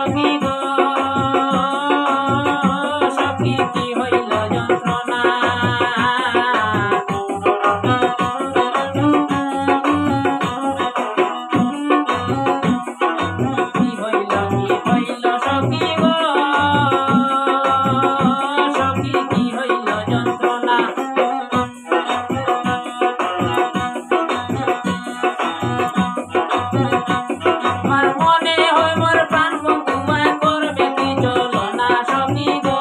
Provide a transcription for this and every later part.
সখী গো সখী কি হইল যন্ত্রণা কি হইল সখী গো সখী কি হইল যন্ত্রণা আমার মনে হয় মোর প্রাণ বন্ধু মায়া করবে কি চলো না সখী গো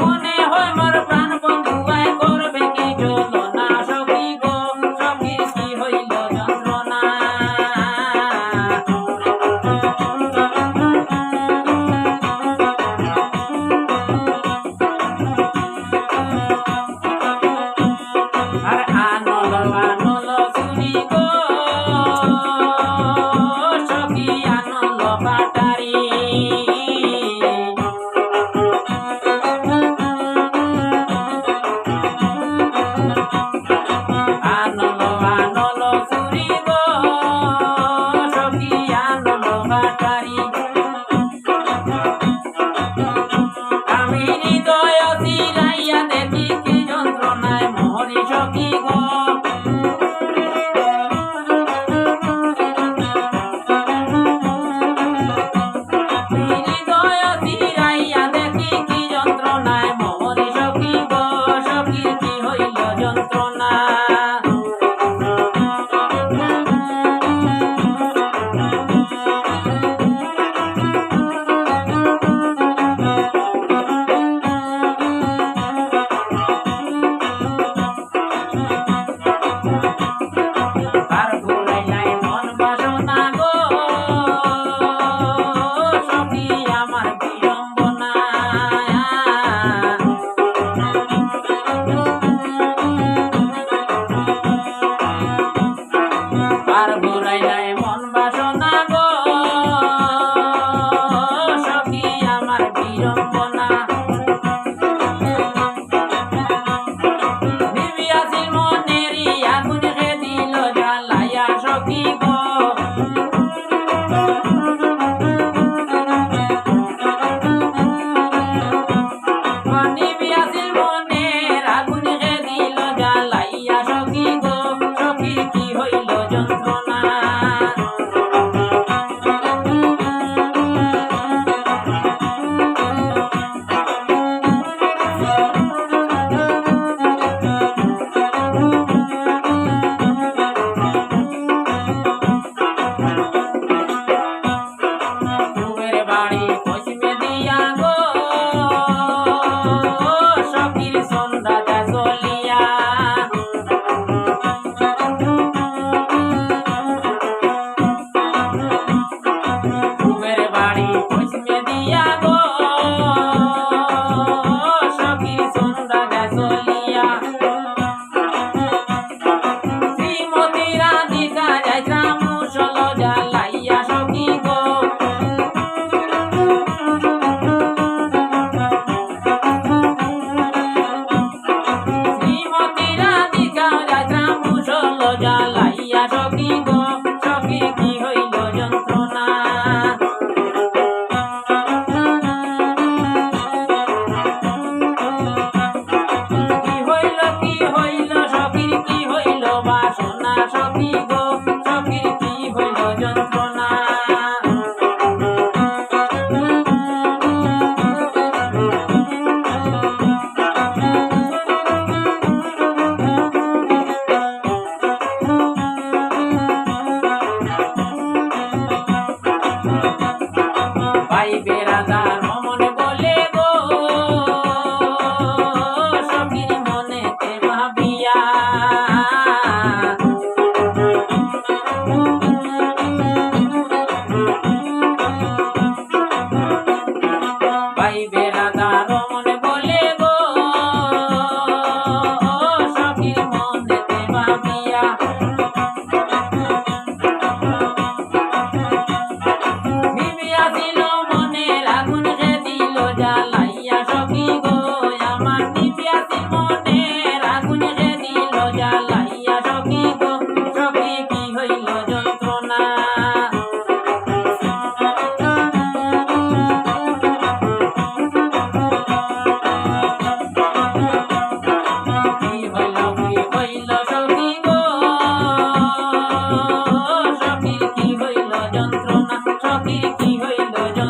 মনে হয় মোর প্রাণ বন্ধু মায়া করবে কি চলো না সখী গো সখী কি হইল যন্ত্রণা আর আনল আনল চুরি গো সখী আনল বাটারি আনল আনল চুরি গো সখী আনল বাটারি আমি হৃদয় চিরাইয়া দেখি কি যন্ত্রণায় মরি সখী গো হৃদয় চিরাইয়া দেখি কি যন্ত্রণায় মরি সখী গো সখী কি হইল যন্ত্রণা আর ঘুরাইলাই মন বাসনা গো সখী আমার বিড়ম্বনা আর ঘুরাইলাই মন বাসনা গো সখী আমার বিড়ম্বনা নিবিয়াছিল মনেরই আগুন হে দিল জ্বালাইয়া সখী গো নিবিয়াছিল মনের আগুন হে দিল জ্বালাইয়া সখী গো সখী কি হইল যন্ত্রণা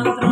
যন্ত্রণা